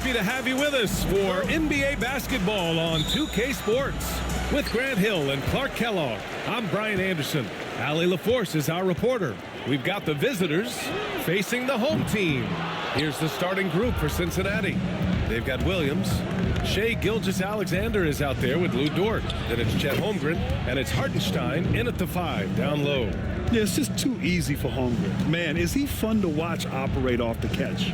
happy to have you with us for NBA basketball on 2K Sports. With Grant Hill and Clark Kellogg, I'm Brian Anderson. Allie LaForce is our reporter. We've got the visitors facing the home team. Here's the starting group for Cincinnati. They've got Williams. Shai Gilgeous-Alexander is out there with Lou Dort. Then it's Chet Holmgren, and it's Hartenstein in at the 5, down low. Yeah, it's just too easy for Holmgren. Man, is he fun to watch operate off the catch.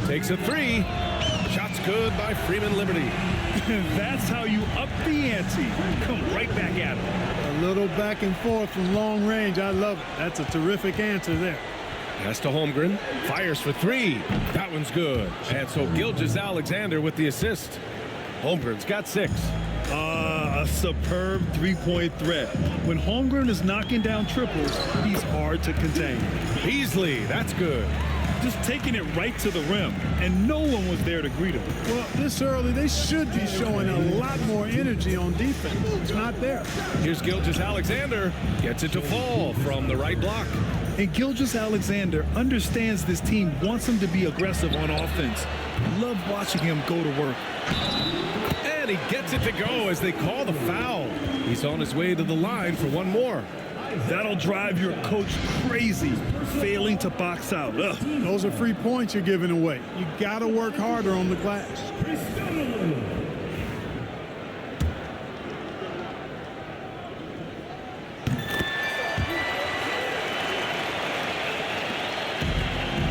Takes a 3. Shot's good by Freeman Liberty. That's how you up the ante. Come right back at him. A little back and forth from long range. I love it. That's a terrific answer there. Pass to Holmgren. Fires for 3. That one's good. And so Gilgeous-Alexander with the assist. Holmgren's got 6. A superb three-point threat. When Holmgren is knocking down triples, he's hard to contain. Beasley, that's good. Just taking it right to the rim, and no one was there to greet him. Well, this early, they should be showing a lot more energy on defense. It's not there. Here's Gilgeous-Alexander. Gets it to fall from the right block. And Gilgeous-Alexander understands this team wants him to be aggressive on offense. Love watching him go to work. And he gets it to go as they call the foul. He's on his way to the line for one more. That'll drive your coach crazy, failing to box out. Ugh. Those are free points you're giving away. You got to work harder on the glass.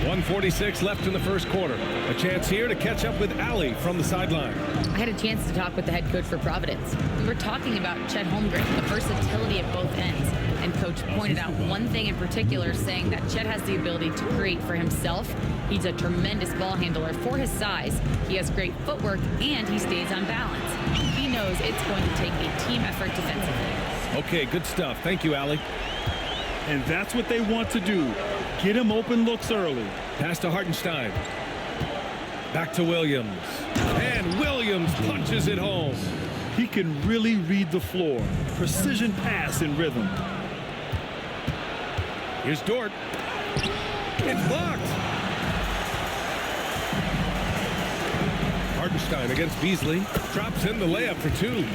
.146 left in the first quarter. A chance here to catch up with Allie from the sideline. I had a chance to talk with the head coach for Providence. We were talking about Chet Holmgren, the versatility at both ends. And coach pointed out one thing in particular, saying that Chet has the ability to create for himself. He's a tremendous ball handler for his size. He has great footwork, and he stays on balance. He knows it's going to take a team effort defensively. Okay, good stuff. Thank you, Allie. And that's what they want to do. Get him open looks early. Pass to Hartenstein. Back to Williams. And Williams punches it home. He can really read the floor. Precision pass in rhythm. Here's Dort. It's blocked. Hartenstein against Beasley. Drops in the layup for 2.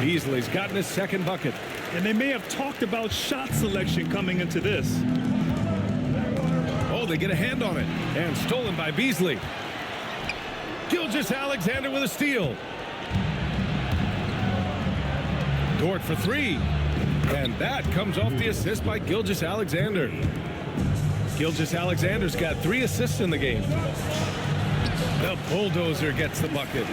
Beasley's gotten his second bucket. And they may have talked about shot selection coming into this. Oh, they get a hand on it. And stolen by Beasley. Gilgeous-Alexander with a steal. Dort for 3. And that comes off the assist by Gilgeous-Alexander. Gilgeous-Alexander's got 3 assists in the game. The Bulldozer gets the bucket.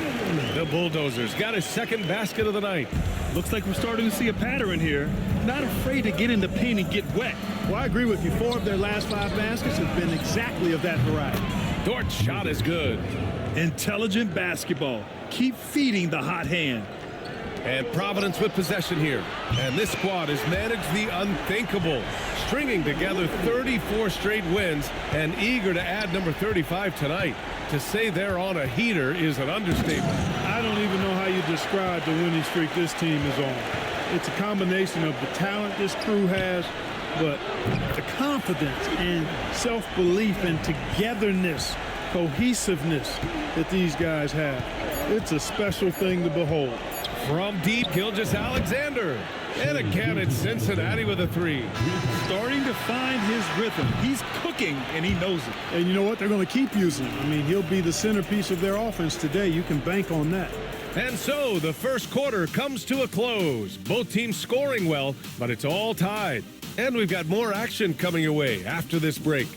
The Bulldozer's got his second basket of the night. Looks like we're starting to see a pattern here. Not afraid to get in the paint and get wet. Well, I agree with you. 4 of their last 5 baskets have been exactly of that variety. Dort's shot is good. Intelligent basketball. Keep feeding the hot hand. And Providence with possession here. And this squad has managed the unthinkable, stringing together 34 straight wins and eager to add number 35 tonight. To say they're on a heater is an understatement. I don't even know how you describe the winning streak this team is on. It's a combination of the talent this crew has, but the confidence and self-belief and togetherness, cohesiveness that these guys have. It's a special thing to behold. From deep, Gilgeous-Alexander. And again, it's Cincinnati with a 3. Starting to find his rhythm. He's cooking, and he knows it. And you know what? They're going to keep using him. I mean, he'll be the centerpiece of their offense today. You can bank on that. And so the first quarter comes to a close. Both teams scoring well, but it's all tied. And we've got more action coming your way after this break.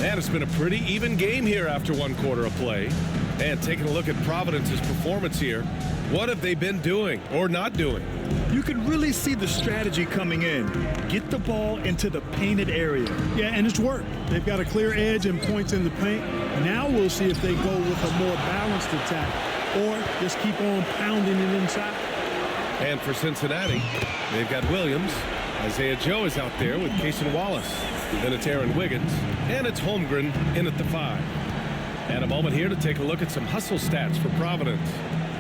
And it's been a pretty even game here after one quarter of play. And taking a look at Providence's performance here, what have they been doing or not doing? You can really see the strategy coming in. Get the ball into the painted area. Yeah, and it's worked. They've got a clear edge and points in the paint. Now we'll see if they go with a more balanced attack or just keep on pounding it inside. And for Cincinnati, they've got Williams. Isaiah Joe is out there with Cason Wallace. Then it's Aaron Wiggins. And it's Holmgren in at the 5. And a moment here to take a look at some hustle stats for Providence.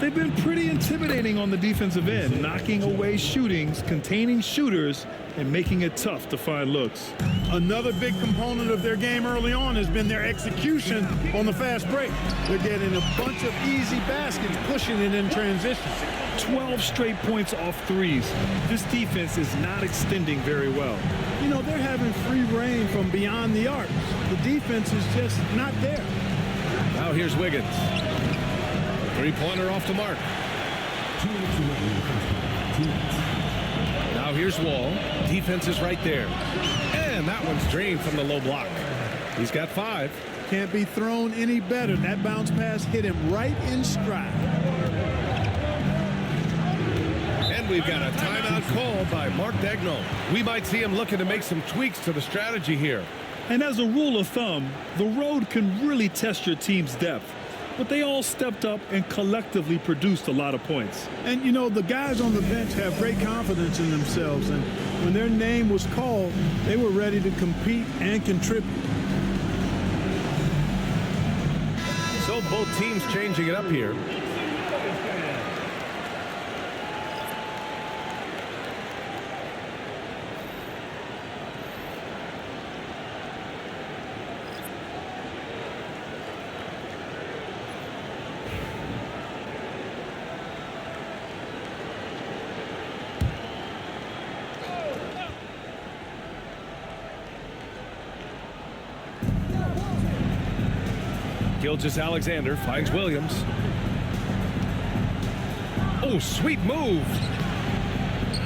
They've been pretty intimidating on the defensive end, knocking away shootings, containing shooters, and making it tough to find looks. Another big component of their game early on has been their execution on the fast break. They're getting a bunch of easy baskets, pushing it in transition. 12 straight points off threes. This defense is not extending very well. You know, they're having free reign from beyond the arc. The defense is just not there. Now here's Wiggins. Three-pointer off the mark. Now here's Wall. Defense is right there. And that one's drained from the low block. He's got 5. Can't be thrown any better. That bounce pass hit him right in stride. And we've got a timeout call by Mark Daigneault. We might see him looking to make some tweaks to the strategy here. And as a rule of thumb, the road can really test your team's depth. But they all stepped up and collectively produced a lot of points. And, you know, the guys on the bench have great confidence in themselves. And when their name was called, they were ready to compete and contribute. So both teams changing it up here. Gilgeous-Alexander finds Williams. Oh, sweet move.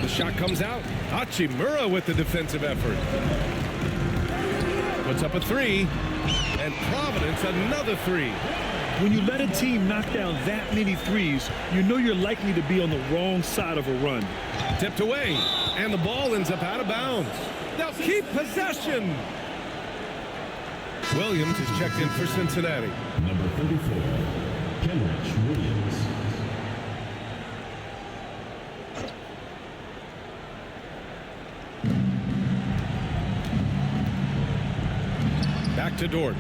The shot comes out. Hachimura with the defensive effort. Puts up a 3. And Providence another 3. When you let a team knock down that many threes, you know you're likely to be on the wrong side of a run. Tipped away. And the ball ends up out of bounds. They'll keep possession. Williams is checked in for Cincinnati. Number 34, Kenrich Williams. Back to Dort.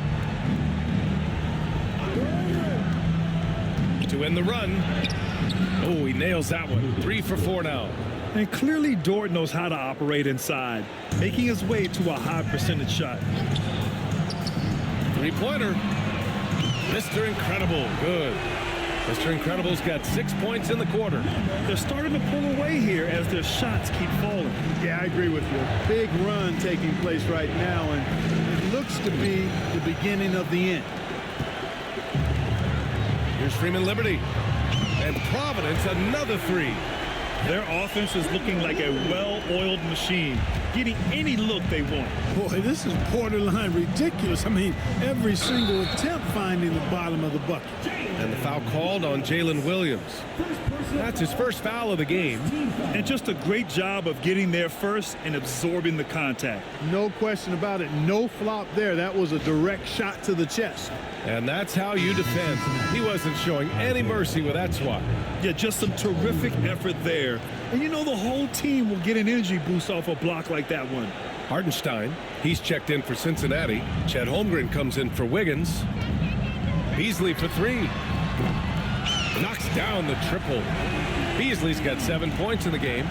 To end the run. Oh, he nails that one. 3 for 4 now. And clearly Dort knows how to operate inside, making his way to a high percentage shot. Three-pointer. Mr. Incredible. Good. Mr. Incredible's got 6 points in the quarter. They're starting to pull away here as their shots keep falling. Yeah, I agree with you. Big run taking place right now, and it looks to be the beginning of the end. Here's Freeman Liberty. And Providence another 3. Their offense is looking like a well-oiled machine, getting any look they want. Boy, this is borderline ridiculous. I mean, every single attempt finding the bottom of the bucket. And the foul called on Jalen Williams. That's his first foul of the game. And just a great job of getting there first and absorbing the contact. No question about it. No flop there. That was a direct shot to the chest. And that's how you defend. He wasn't showing any mercy with that swat. Yeah, just some terrific effort there. And you know the whole team will get an energy boost off a block like that one. Hartenstein, he's checked in for Cincinnati. Chet Holmgren comes in for Wiggins. Beasley for 3. Knocks down the triple. Beasley's got 7 points in the game.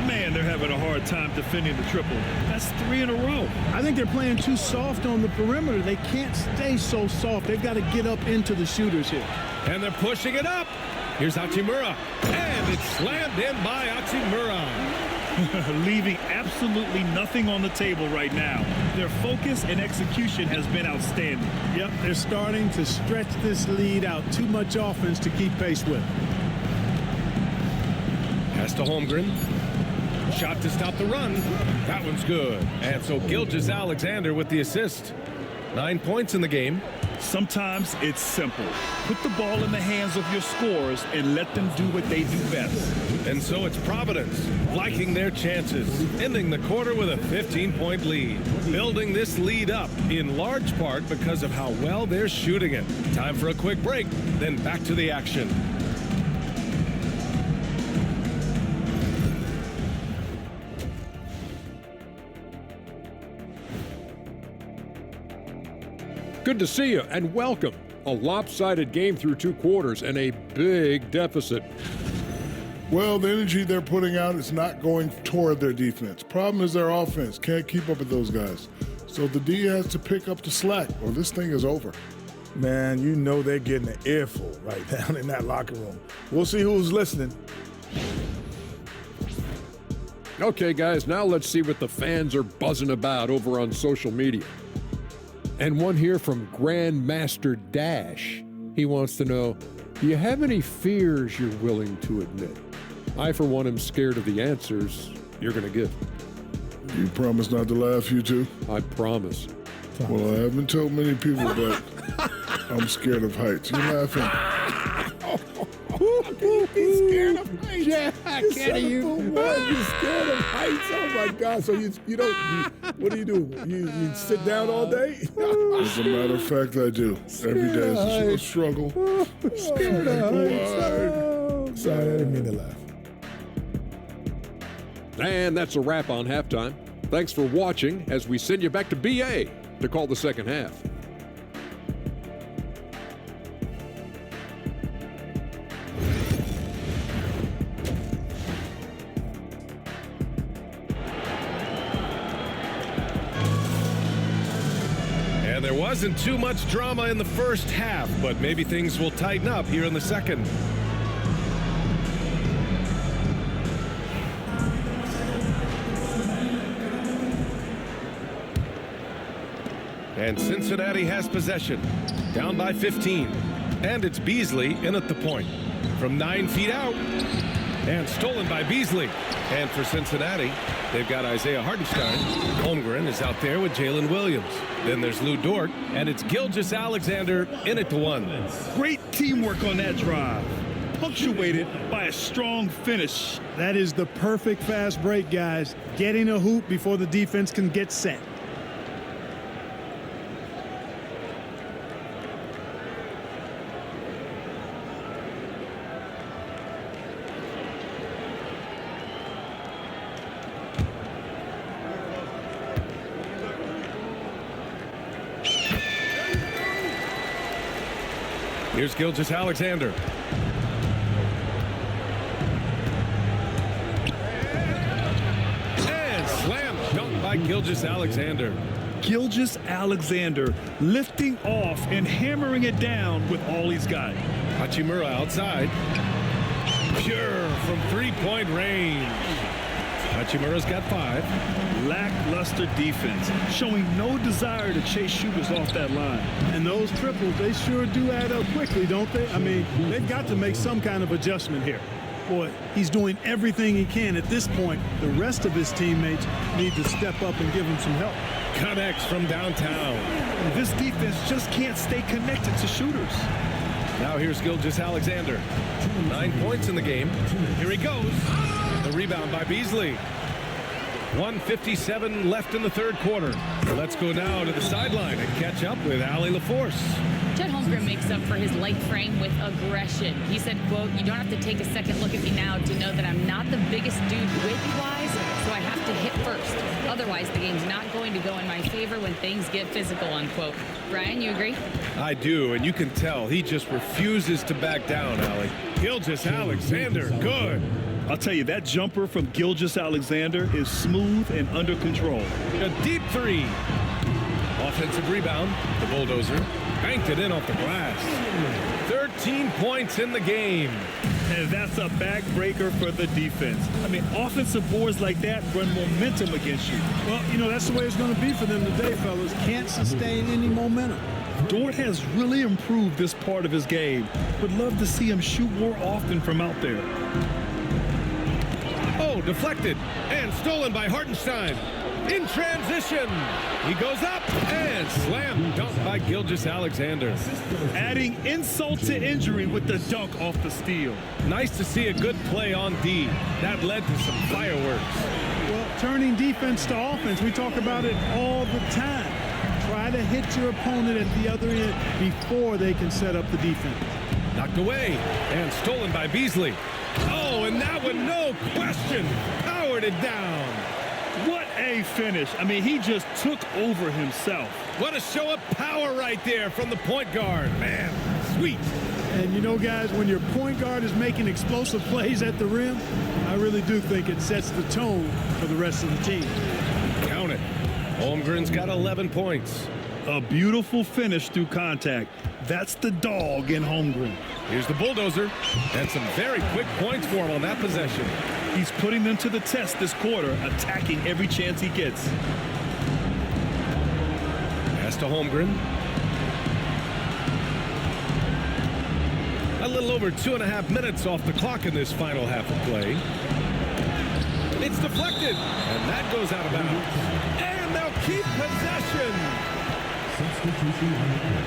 Man, they're having a hard time defending the triple. That's 3 in a row. I think they're playing too soft on the perimeter. They can't stay so soft. They've got to get up into the shooters here. And they're pushing it up. Here's Hachimura. And it's slammed in by Hachimura. Leaving absolutely nothing on the table right now. Their focus and execution has been outstanding. Yep, they're starting to stretch this lead out. Too much offense to keep pace with. Pass to Holmgren. Shot to stop the run. That one's good. And so Gilgeous-Alexander with the assist. 9 points in the game. Sometimes it's simple. Put the ball in the hands of your scorers and let them do what they do best. And so it's Providence liking their chances, ending the quarter with a 15-point lead. Building this lead up in large part because of how well they're shooting it. Time for a quick break, then back to the action. Good to see you and welcome. A lopsided game through 2 quarters and a big deficit. Well, the energy they're putting out is not going toward their defense. Problem is their offense can't keep up with those guys. So the D has to pick up the slack or this thing is over. Man, you know they're getting an earful right down in that locker room. We'll see who's listening. Okay, guys, now let's see what the fans are buzzing about over on social media. And one here from Grandmaster Dash. He wants to know, do you have any fears you're willing to admit? I, for one, am scared of the answers you're going to give. You promise not to laugh, you two? I promise. Well, I haven't told many people, but I'm scared of heights. You laughing? He's scared of heights. Yeah, You're scared of heights. Oh my God! So you don't. What do? You sit down all day? As a matter of fact, I do. Every day is a struggle. Scared of heights. Sorry, I didn't mean to laugh. And that's a wrap on halftime. Thanks for watching as we send you back to BA to call the second half. And there wasn't too much drama in the first half, but maybe things will tighten up here in the second. And Cincinnati has possession, down by 15. And it's Beasley in at the point. From 9 feet out. And stolen by Beasley. And for Cincinnati, they've got Isaiah Hartenstein. Holmgren is out there with Jalen Williams. Then there's Lou Dort. And it's Gilgeous-Alexander in at the 1. Great teamwork on that drive, punctuated by a strong finish. That is the perfect fast break, guys. Getting a hoop before the defense can get set. Here's Gilgeous-Alexander. And slam dunk by Gilgeous-Alexander. Gilgeous-Alexander lifting off and hammering it down with all he's got. Hachimura outside. Pure from three-point range. Hachimura's got 5. Lackluster defense, showing no desire to chase shooters off that line. And those triples, they sure do add up quickly, don't they? I mean, they've got to make some kind of adjustment here. Boy, he's doing everything he can at this point. The rest of his teammates need to step up and give him some help. Connects from downtown. This defense just can't stay connected to shooters. Now here's Gilgeous-Alexander. 9 points in the game. Here he goes. The rebound by Beasley. 1:57 left in the third quarter. Let's go now to the sideline and catch up with Allie LaForce. Chet Holmgren makes up for his light frame with aggression. He said, quote, "You don't have to take a second look at me now to know that I'm not the biggest dude width-wise, so I have to hit first. Otherwise, the game's not going to go in my favor when things get physical," unquote. Brian, you agree? I do, and you can tell he just refuses to back down, Allie. Gilgeous-Alexander, good. I'll tell you, that jumper from Gilgeous-Alexander is smooth and under control. A deep 3. Offensive rebound. The bulldozer banked it in off the glass. 13 points in the game. And that's a backbreaker for the defense. I mean, offensive boards like that run momentum against you. Well, you know, that's the way it's going to be for them today, fellas. Can't sustain any momentum. Dort has really improved this part of his game. Would love to see him shoot more often from out there. Oh, deflected and stolen by Hartenstein. In transition, he goes up and slam dunk by Gilgeous-Alexander. Adding insult to injury with the dunk off the steal. Nice to see a good play on D. That led to some fireworks. Well, turning defense to offense, we talk about it all the time. Try to hit your opponent at the other end before they can set up the defense. Knocked away and stolen by Beasley. Oh, and that one, no question, powered it down. What a finish. I mean, he just took over himself. What a show of power right there from the point guard. Man, sweet. And you know, guys, when your point guard is making explosive plays at the rim, I really do think it sets the tone for the rest of the team. Count it. Holmgren's got 11 points. A beautiful finish through contact. That's the dog in Holmgren. Here's the bulldozer. And some very quick points for him on that possession. He's putting them to the test this quarter, attacking every chance he gets. Pass to Holmgren. A little over 2.5 minutes off the clock in this final half of play. It's deflected, and that goes out of bounds. And they'll keep possession. Substitution on the court.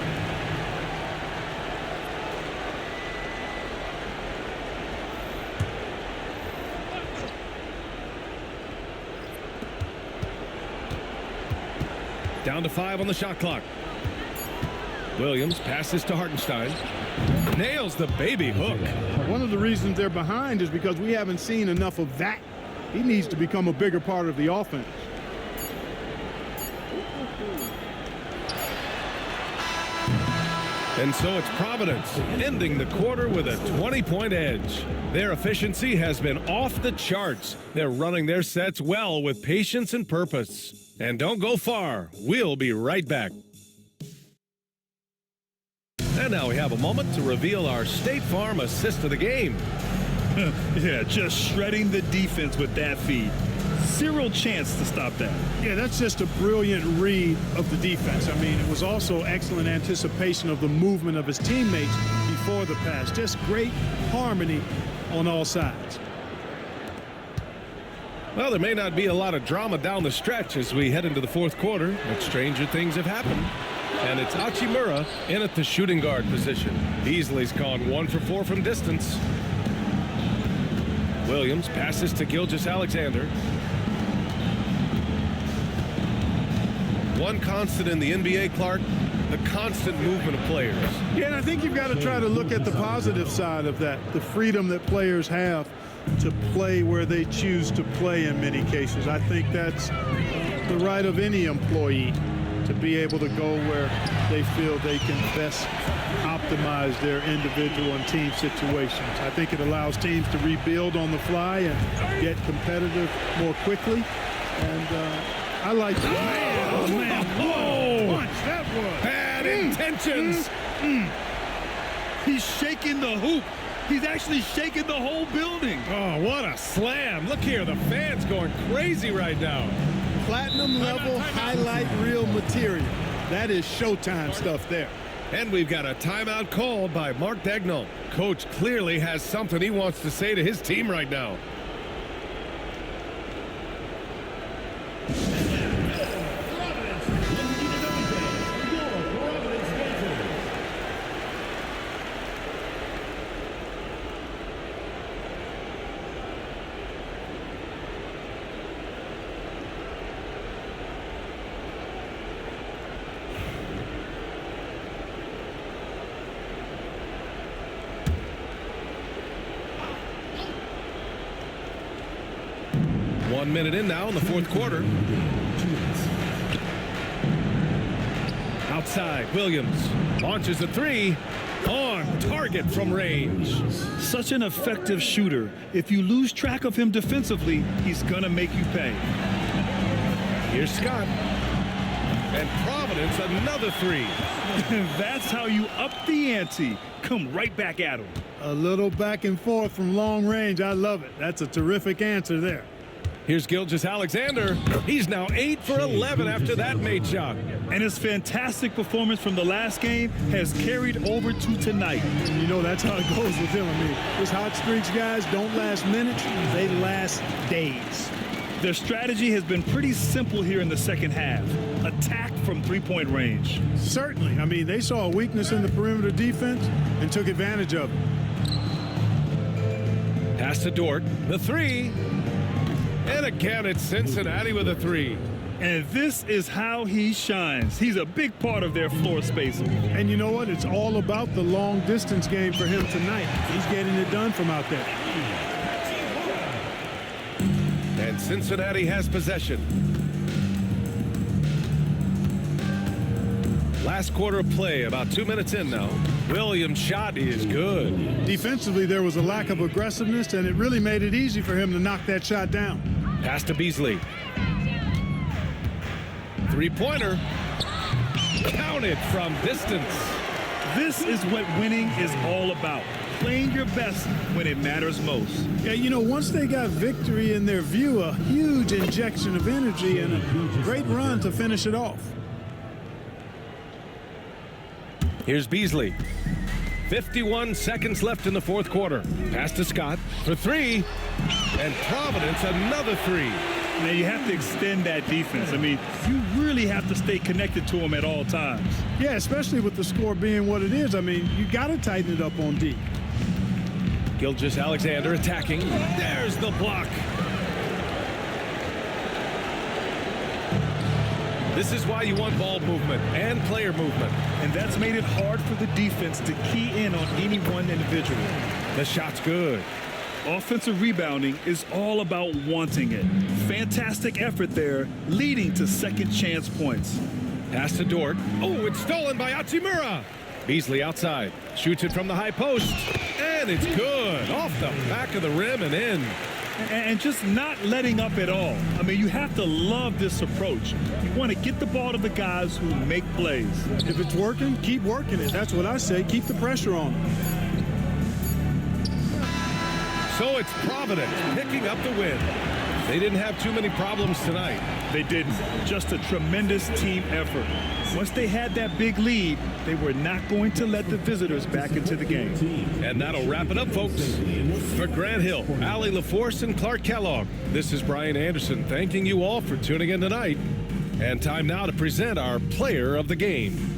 Down to 5 on the shot clock. Williams passes to Hartenstein. Nails the baby hook. One of the reasons they're behind is because we haven't seen enough of that. He needs to become a bigger part of the offense. And so it's Providence ending the quarter with a 20-point edge. Their efficiency has been off the charts. They're running their sets well with patience and purpose. And don't go far. We'll be right back. And now we have a moment to reveal our State Farm assist of the game. Yeah, just shredding the defense with that feed. Zero chance to stop that. Yeah, that's just a brilliant read of the defense. I mean, it was also excellent anticipation of the movement of his teammates before the pass. Just great harmony on all sides. Well, there may not be a lot of drama down the stretch as we head into the fourth quarter, but stranger things have happened. And it's Hachimura in at the shooting guard position. Beasley's gone 1 for 4 from distance. Williams passes to Gilgeous-Alexander. One constant in the NBA, Clark, the constant movement of players. Yeah, and I think you've got to try to look at the positive side of that, the freedom that players have to play where they choose to play in many cases. I think that's the right of any employee to be able to go where they feel they can best optimize their individual and team situations. I think it allows teams to rebuild on the fly and get competitive more quickly. And I like that. Oh, man. Whoa. Punch, that was. Bad intentions. He's shaking the hoop. He's actually shaking the whole building. Oh, what a slam. Look here, the fans going crazy right now. Platinum level highlight reel material. That is Showtime stuff there. And we've got a timeout called by Mark Daigneault. Coach clearly has something he wants to say to his team right now. One minute in now in the fourth quarter. Outside, Williams launches a three. On target from range. Such an effective shooter. If you lose track of him defensively, he's gonna make you pay. Here's Scott. And Providence, another three. That's how you up the ante. Come right back at him. A little back and forth from long range. I love it. That's a terrific answer there. Here's Gilgeous-Alexander. He's now 8 for 11 after that made shot. And his fantastic performance from the last game has carried over to tonight. And you know, that's how it goes with him. I mean, his hot streaks, guys, don't last minutes. They last days. Their strategy has been pretty simple here in the second half. Attack from three-point range. Certainly. I mean, they saw a weakness in the perimeter defense and took advantage of it. Pass to Dort. The three. And again, it's Cincinnati with a three. And this is how he shines. He's a big part of their floor spacing. And you know what? It's all about the long distance game for him tonight. He's getting it done from out there. And and Cincinnati has possession. Last quarter of play, about 2 minutes in now. Williams' shot is good. Defensively, there was a lack of aggressiveness, and it really made it easy for him to knock that shot down. Pass to Beasley. Three-pointer. Counted from distance. This is what winning is all about. Playing your best when it matters most. Yeah, you know, once they got victory in their view, a huge injection of energy and a great run to finish it off. Here's Beasley. 51 seconds left in the fourth quarter. Pass to Scott for three. And Providence another three. Now you have to extend that defense. I mean, you really have to stay connected to them at all times. Yeah, especially with the score being what it is. I mean, you got to tighten it up on D. Gilgeous-Alexander attacking. There's the block. This is why you want ball movement and player movement. And that's made it hard for the defense to key in on any one individual. The shot's good. Offensive rebounding is all about wanting it. Fantastic effort there, leading to second chance points. Pass to Dort. Oh, it's stolen by Hachimura. Beasley outside. Shoots it from the high post. And it's good. Off the back of the rim and in. And just not letting up at all. I mean, you have to love this approach. You want to get the ball to the guys who make plays. If it's working, keep working it. That's what I say. Keep the pressure on them. So it's Providence picking up the win. They didn't have too many problems tonight. They didn't. Just a tremendous team effort. Once they had that big lead, they were not going to let the visitors back into the game. And that'll wrap it up, folks. For Grant Hill, Allie LaForce, and Clark Kellogg, this is Brian Anderson thanking you all for tuning in tonight. And time now to present our player of the game.